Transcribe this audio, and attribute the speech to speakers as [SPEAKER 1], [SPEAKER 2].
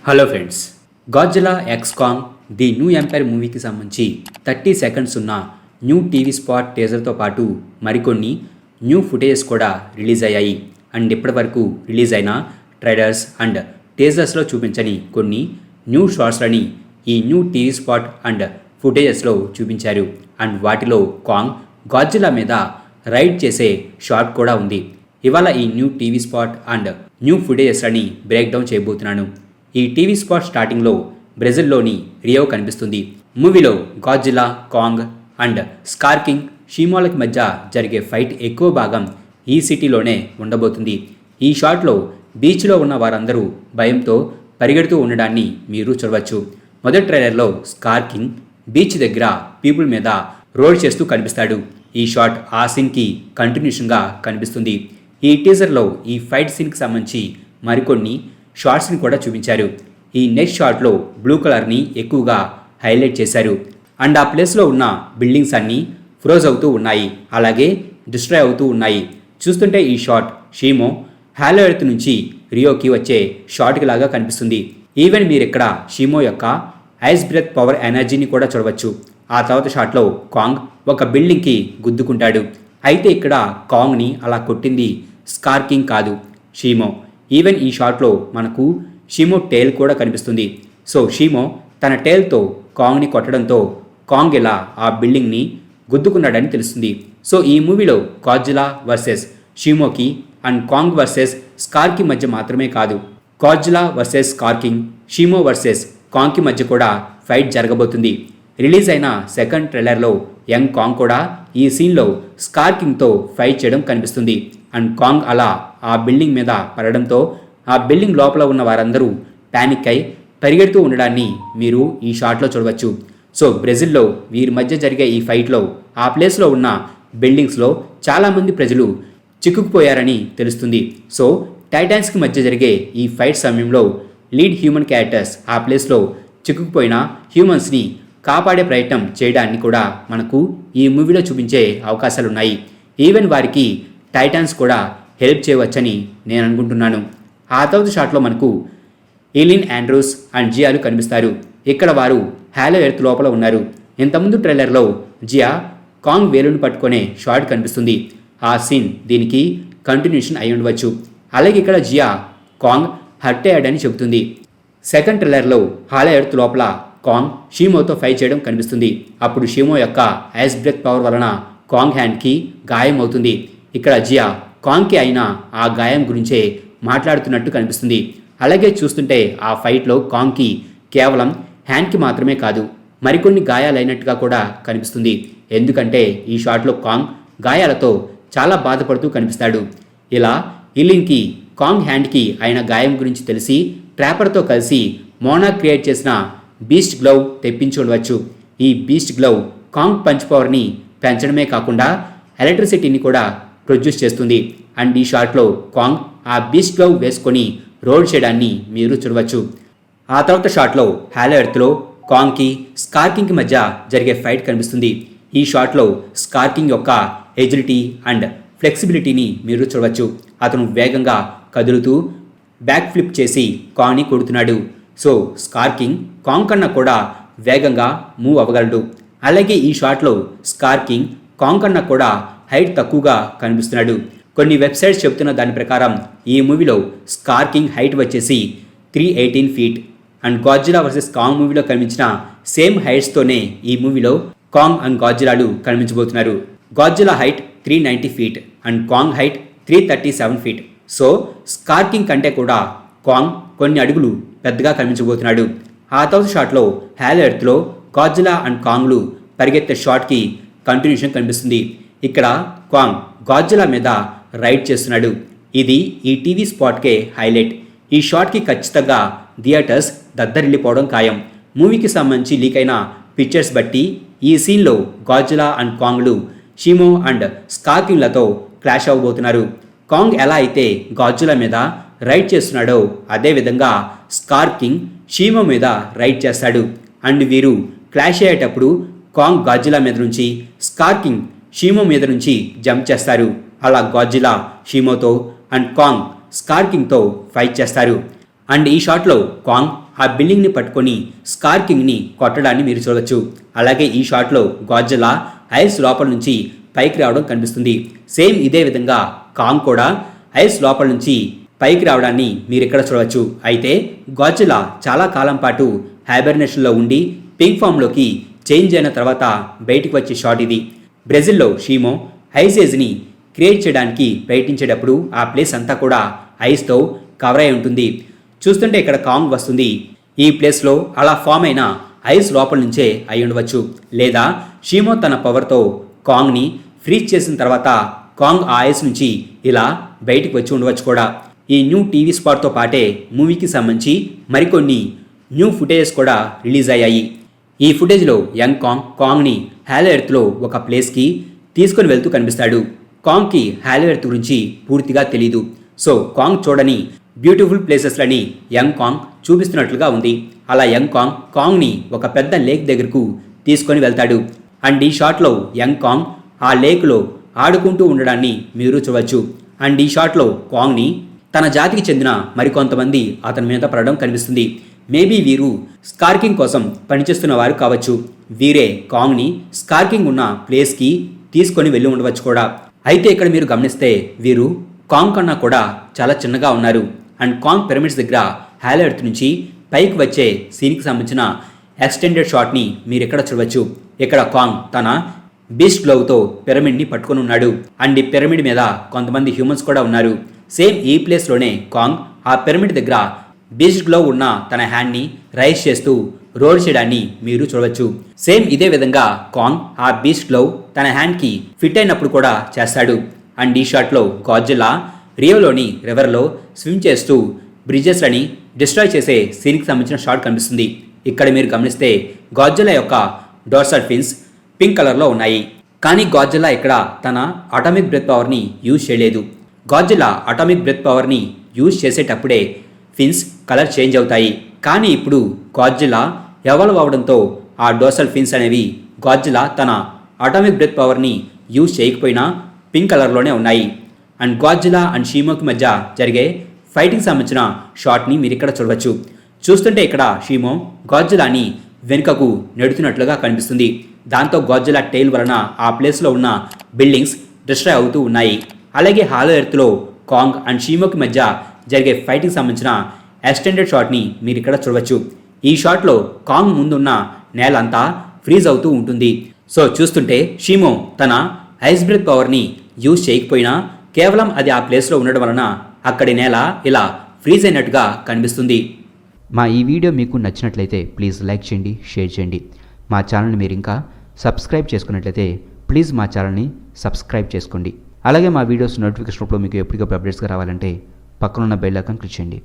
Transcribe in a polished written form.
[SPEAKER 1] Hello friends, Godzilla x Kong the new empire మూవీకి సంబంధించి 30 seconds ఉన్న న్యూ టీవీ స్పాట్ టీజర్తో పాటు మరికొన్ని న్యూ ఫుటేజెస్ కూడా రిలీజ్ అయ్యాయి. అండ్ ఇప్పటివరకు రిలీజ్ అయిన ట్రైలర్స్ అండ్ టీజర్స్లో చూపించని కొన్ని న్యూ షార్ట్స్లని ఈ న్యూ టీవీ స్పాట్ అండ్ ఫుటేజెస్లో చూపించారు. అండ్ వాటిలో కాంగ్ గాడ్జిలా మీద రైడ్ చేసే షాట్ కూడా ఉంది. ఇవాళ ఈ new TV spot and new ఫుటేజెస్లని బ్రేక్ డౌన్ చేయబోతున్నాను. ఈ టీవీ స్పాట్ స్టార్టింగ్లో బ్రెజిల్లోని రియో కనిపిస్తుంది. మూవీలో Godzilla, Kong and Skar King షీమోలకి మధ్య జరిగే ఫైట్ ఎక్కువ భాగం ఈ సిటీలోనే ఉండబోతుంది. ఈ షాట్లో బీచ్లో ఉన్న వారందరూ భయంతో పరిగెడుతూ ఉండడాన్ని మీరు చూడవచ్చు. మొదటి ట్రైలర్లో స్కార్ కింగ్ బీచ్ దగ్గర పీపుల్ మీద రోడ్ చేస్తూ కనిపిస్తాడు. ఈ షాట్ ఆ సీన్కి కంటిన్యూషన్గా కనిపిస్తుంది. ఈ టీజర్లో ఈ ఫైట్ సీన్కి సంబంధించి మరికొన్ని షార్ట్స్ని కూడా చూపించారు. ఈ నెక్స్ట్ షాట్లో బ్లూ కలర్ని ఎక్కువగా హైలైట్ చేశారు. అండ్ ఆ ప్లేస్లో ఉన్న బిల్డింగ్స్ అన్నీ ఫ్రోజ్ అవుతూ ఉన్నాయి, అలాగే డిస్ట్రాయ్ అవుతూ ఉన్నాయి. చూస్తుంటే ఈ షాట్ షీమో హాలో ఎర్త్ నుంచి రియోకి వచ్చే షాట్కి లాగా కనిపిస్తుంది. ఈవెన్ మీరు ఇక్కడ షీమో యొక్క ఐస్ బ్రెత్ పవర్ ఎనర్జీని కూడా చూడవచ్చు. ఆ తర్వాత షాట్లో కాంగ్ ఒక బిల్డింగ్కి గుద్దుకుంటాడు. అయితే ఇక్కడ కాంగ్ని అలా కొట్టింది స్కార్ కింగ్ కాదు, షీమో. ఈవెన్ ఈ షాట్లో మనకు షీమో టేల్ కూడా కనిపిస్తుంది. సో షీమో తన టేల్తో కాంగ్ని కొట్టడంతో కాంగ్ ఇలా ఆ బిల్డింగ్ని గుద్దుకున్నాడని తెలుస్తుంది. సో ఈ మూవీలో గాడ్జిలా వర్సెస్ షీమోకి అండ్ కాంగ్ వర్సెస్ స్కార్కి మధ్య మాత్రమే కాదు, Godzilla versus Skar King, Shimo versus కాంగ్కి మధ్య కూడా ఫైట్ జరగబోతుంది. రిలీజ్ అయిన సెకండ్ ట్రైలర్లో యంగ్ కాంగ్ కూడా ఈ సీన్లో స్కార్ కింగ్తో ఫైట్ చేయడం కనిపిస్తుంది. అండ్ కాంగ్ అలా ఆ బిల్డింగ్ మీద పడడంతో ఆ బిల్డింగ్ లోపల ఉన్న వారందరూ ప్యానిక్ అయి పరిగెడుతూ ఉండడాన్ని మీరు ఈ షాట్లో చూడవచ్చు. సో బ్రెజిల్లో వీరి మధ్య జరిగే ఈ ఫైట్లో ఆ ప్లేస్లో ఉన్న బిల్డింగ్స్లో చాలామంది ప్రజలు చిక్కుకుపోయారని తెలుస్తుంది. సో టైటాన్స్కి మధ్య జరిగే ఈ ఫైట్ సమయంలో లీడ్ హ్యూమన్ క్యారెక్టర్స్ ఆ ప్లేస్లో చిక్కుకుపోయిన హ్యూమన్స్ని కాపాడే ప్రయత్నం చేయడాన్ని కూడా మనకు ఈ మూవీలో చూపించే అవకాశాలున్నాయి. ఈవెన్ వారికి టైటాన్స్ కూడా హెల్ప్ చేయవచ్చని నేను అనుకుంటున్నాను. ఆ తర్వాత షాట్లో మనకు ఎలిన్ ఆండ్రూస్ అండ్ జియాలు కనిపిస్తారు. ఇక్కడ వారు హాలో ఎర్త్ లోపల ఉన్నారు. ఇంతకుముందు ట్రైలర్లో జియా కాంగ్ వేలును పట్టుకునే షాట్ కనిపిస్తుంది. ఆ సీన్ దీనికి కంటిన్యూషన్ అయి ఉండవచ్చు. అలాగే ఇక్కడ జియా కాంగ్ హర్ట్ అయ్యాడని చెబుతుంది. సెకండ్ ట్రైలర్లో హాలో ఎర్త్ లోపల కాంగ్ షీమోతో ఫైట్ చేయడం కనిపిస్తుంది. అప్పుడు షీమో యొక్క ఐస్ బ్రెత్ పవర్ వలన కాంగ్ హ్యాండ్కి గాయం అవుతుంది. ఇక్కడ జియా కాంగ్కి అయిన ఆ గాయం గురించే మాట్లాడుతున్నట్టు కనిపిస్తుంది. అలాగే చూస్తుంటే ఆ ఫైట్లో కాంగ్కి కేవలం హ్యాండ్కి మాత్రమే కాదు, మరికొన్ని గాయాలైనట్టుగా కూడా కనిపిస్తుంది. ఎందుకంటే ఈ షాట్లో కాంగ్ గాయాలతో చాలా బాధపడుతూ కనిపిస్తాడు. ఇలా ఇలిన్కి కాంగ్ హ్యాండ్కి అయిన గాయం గురించి తెలిసి ట్రాపర్తో కలిసి మోనా క్రియేట్ చేసిన బీస్ట్ గ్లౌ తెప్పించుకోవచ్చు. ఈ బీస్ట్ గ్లౌ కాంగ్ పంచ్ పవర్ని పెంచడమే కాకుండా ఎలక్ట్రిసిటీని కూడా ప్రొడ్యూస్ చేస్తుంది. అండ్ ఈ షాట్లో కాంగ్ ఆ బీస్ట్ గ్లౌ వేసుకొని రోడ్ చేయడాన్ని మీరు చూడవచ్చు. ఆ తర్వాత షాట్లో హాలో ఎర్త్లో కాంగ్కి స్కార్ కింగ్కి మధ్య జరిగే ఫైట్ కనిపిస్తుంది. ఈ షాట్లో స్కార్ కింగ్ యొక్క ఎజిలిటీ అండ్ ఫ్లెక్సిబిలిటీని మీరు చూడవచ్చు. అతను వేగంగా కదులుతూ బ్యాక్ ఫ్లిప్ చేసి కాంగ్ని కొడుతున్నాడు. సో స్కార్ కింగ్ కాంగ్ కన్నా కూడా వేగంగా మూవ్ అవ్వగలడు. అలాగే ఈ షాట్లో స్కార్ కింగ్ కాంగ్ కన్నా కూడా హైట్ తక్కువగా కనిపిస్తున్నాడు. కొన్ని వెబ్సైట్స్ చెబుతున్న దాని ప్రకారం ఈ మూవీలో స్కార్ కింగ్ హైట్ వచ్చేసి 318 feet. And Godzilla versus Kong మూవీలో కనిపించిన సేమ్ హైట్స్తోనే ఈ మూవీలో కాంగ్ అండ్ గాడ్జిలాలు కనిపించబోతున్నారు. Godzilla height 390 feet and Kong height 337 feet. So Skar King కంటే కూడా కాంగ్ కొన్ని అడుగులు పెద్దగా కనిపించబోతున్నాడు. ఆ తర్వాత షాట్లో హాలో ఎర్త్లో గాడ్జిలా అండ్ కాంగ్లు పరిగెత్తే షాట్కి కంటిన్యూషన్ కనిపిస్తుంది. ఇక్కడ కాంగ్ గాడ్జిలా మీద రైడ్ చేస్తున్నాడు. ఇది ఈ టీవీ స్పాట్కే హైలైట్. ఈ షాట్కి ఖచ్చితంగా థియేటర్స్ దద్దరిల్లిపోవడం ఖాయం. మూవీకి సంబంధించి లీక్ అయిన పిక్చర్స్ బట్టి ఈ సీన్లో గాడ్జిలా అండ్ కాంగ్లు షీమో అండ్ స్కార్ కింగ్లతో క్లాష్ అవ్వబోతున్నారు. కాంగ్ ఎలా అయితే గాడ్జిలా మీద రైడ్ చేస్తున్నాడో అదేవిధంగా స్కార్ కింగ్ షీమో మీద రైడ్ చేస్తాడు. అండ్ వీరు క్లాష్ అయ్యేటప్పుడు కాంగ్ గాడ్జిలా మీద నుంచి, స్కార్ కింగ్ షీమో మీద నుంచి జంప్ చేస్తారు. అలా గాడ్జిలా షీమోతో అండ్ కాంగ్ స్కార్ కింగ్తో ఫైట్ చేస్తారు. అండ్ ఈ షాట్లో కాంగ్ ఆ బిల్డింగ్ని పట్టుకొని స్కార్ కింగ్ని కొట్టడాన్ని మీరు చూడవచ్చు. అలాగే ఈ షాట్లో గాడ్జిల్లా ఐస్ లోపల నుంచి పైకి రావడం కనిపిస్తుంది. సేమ్ ఇదే విధంగా కాంగ్ కూడా ఐస్ లోపల నుంచి పైకి రావడాన్ని మీరు ఇక్కడ చూడవచ్చు. అయితే గాడ్జిల్లా చాలా కాలం పాటు హైబర్నేషన్లో ఉండి పింక్ ఫామ్లోకి చేంజ్ అయిన తర్వాత బయటికి వచ్చే షాట్ ఇది. బ్రెజిల్లో షీమో ఐస్ ఏజ్ని క్రియేట్ చేయడానికి ప్రయత్నించేటప్పుడు ఆ ప్లేస్ అంతా కూడా ఐస్తో కవర్ అయి ఉంటుంది. చూస్తుంటే ఇక్కడ కాంగ్ వస్తుంది. ఈ ప్లేస్లో అలా ఫామ్ అయిన ఐస్ లోపల నుంచే అయి ఉండవచ్చు. లేదా షీమో తన పవర్తో కాంగ్ని ఫ్రీజ్ చేసిన తర్వాత కాంగ్ ఆ ఐస్ నుంచి ఇలా బయటికి వచ్చి ఉండవచ్చు కూడా. ఈ న్యూ టీవీ స్పాట్తో పాటే మూవీకి సంబంధించి మరికొన్ని న్యూ ఫుటేజెస్ కూడా రిలీజ్ అయ్యాయి. ఈ ఫుటేజ్లో యంగ్ కాంగ్ని హాలో ఎర్త్లో ఒక ప్లేస్కి తీసుకొని వెళ్తూ కనిపిస్తాడు. కాంగ్కి హాలో ఎర్త్ గురించి పూర్తిగా తెలీదు. సో కాంగ్ చూడని బ్యూటిఫుల్ ప్లేసెస్లని యంగ్ కాంగ్ చూపిస్తున్నట్లుగా ఉంది. అలా యంగ్ కాంగ్ని ఒక పెద్ద లేక్ దగ్గరకు తీసుకొని వెళ్తాడు. అండ్ ఈ షాట్లో యంగ్ కాంగ్ ఆ లేక్లో ఆడుకుంటూ ఉండడాన్ని మీరు చూడవచ్చు. అండ్ ఈ షాట్లో కాంగ్ని తన జాతికి చెందిన మరికొంతమంది అతని మీద పడడం కనిపిస్తుంది. మేబీ వీరు స్కార్కింగ్ కోసం పనిచేస్తున్న వారు కావచ్చు. వీరే కాంగ్ని స్కార్కింగ్ ఉన్న ప్లేస్కి తీసుకొని వెళ్ళి ఉండవచ్చు కూడా. అయితే ఇక్కడ మీరు గమనిస్తే వీరు కాంగ్ కన్నా కూడా చాలా చిన్నగా ఉన్నారు. అండ్ కాంగ్ పిరమిడ్స్ దగ్గర హాలో ఎర్త్ నుంచి పైకి వచ్చే సీన్కి సంబంధించిన ఎక్స్టెండెడ్ షాట్ని మీరు ఇక్కడ చూడవచ్చు. ఇక్కడ కాంగ్ తన బీస్ట్ గ్లోవ్తో పిరమిడ్ని పట్టుకొని ఉన్నాడు. అండ్ ఈ పిరమిడ్ మీద కొంతమంది హ్యూమన్స్ కూడా ఉన్నారు. సేమ్ ఈ ప్లేస్లోనే కాంగ్ ఆ పిరమిడ్ దగ్గర బీస్ట్ గ్లోవ్ ఉన్న తన హ్యాండ్ని రైజ్ చేస్తూ రోల్ చేయడాన్ని మీరు చూడవచ్చు. సేమ్ ఇదే విధంగా కాంగ్ ఆ బీస్ట్ గ్లోవ్ తన హ్యాండ్కి ఫిట్ అయినప్పుడు కూడా చేస్తాడు. అండ్ ఈ షాట్లో గాడ్జిల్లా రియోలోని రివర్లో స్విమ్ చేస్తూ బ్రిడ్జెస్లని డిస్ట్రాయ్ చేసే సీన్కి సంబంధించిన షాట్ కనిపిస్తుంది. ఇక్కడ మీరు గమనిస్తే గాడ్జిల్లా యొక్క డోర్సల్ ఫిన్స్ పింక్ కలర్లో ఉన్నాయి. కానీ గాడ్జిల్లా ఇక్కడ తన అటామిక్ బ్రెత్ పవర్ని యూజ్ చేయలేదు. గాడ్జిల్లా అటామిక్ బ్రెత్ పవర్ని యూజ్ చేసేటప్పుడే ఫిన్స్ కలర్ చేంజ్ అవుతాయి. కానీ ఇప్పుడు గాడ్జిల్లా ఎవాల్వ్ అవడంతో ఆ డోర్సల్ ఫిన్స్ అనేవి గాడ్జిల్లా తన అటామిక్ బ్రెత్ పవర్ని యూజ్ చేయకపోయినా పింక్ కలర్లోనే ఉన్నాయి. అండ్ గాడ్జిల్లా అండ్ షీమోకి మధ్య జరిగే ఫైటింగ్ సంబంధించిన షాట్ని మీరు ఇక్కడ చూడవచ్చు. చూస్తుంటే ఇక్కడ షీమో గాడ్జిల్లాని వెనుకకు నెడుతున్నట్లుగా కనిపిస్తుంది. దాంతో గాడ్జిల్లా టెయిల్ వలన ఆ ప్లేస్లో ఉన్న బిల్డింగ్స్ డిస్ట్రాయ్ అవుతూ ఉన్నాయి. అలాగే హాలో ఎర్త్లో కాంగ్ అండ్ షీమోకి మధ్య జరిగే ఫైటింగ్ సంబంధించిన ఎక్స్టెండెడ్ షాట్ని మీరు ఇక్కడ చూడవచ్చు. ఈ షాట్లో కాంగ్ ముందున్న నేల అంతా ఫ్రీజ్ అవుతూ ఉంటుంది. సో చూస్తుంటే షీమో తన ఐస్ బ్రెత్ పవర్ని యూజ్ చేయకపోయినా కేవలం అది ఆ ప్లేస్లో ఉండడం వలన అక్కడి నేల ఇలా ఫ్రీజ్ అయినట్టుగా కనిపిస్తుంది.
[SPEAKER 2] మా ఈ వీడియో మీకు నచ్చినట్లయితే ప్లీజ్ లైక్ చేయండి, షేర్ చేయండి. మా ఛానల్ని మీరు ఇంకా సబ్స్క్రైబ్ చేసుకున్నట్లయితే ప్లీజ్ మా ఛానల్ని సబ్స్క్రైబ్ చేసుకోండి. అలాగే మా వీడియోస్ నోటిఫికేషన్ రూపంలో మీకు ఎప్పటికప్పుడు అప్డేట్స్గా రావాలంటే పక్కనున్న బెల్ ఐకాన్ క్లిక్ చేయండి.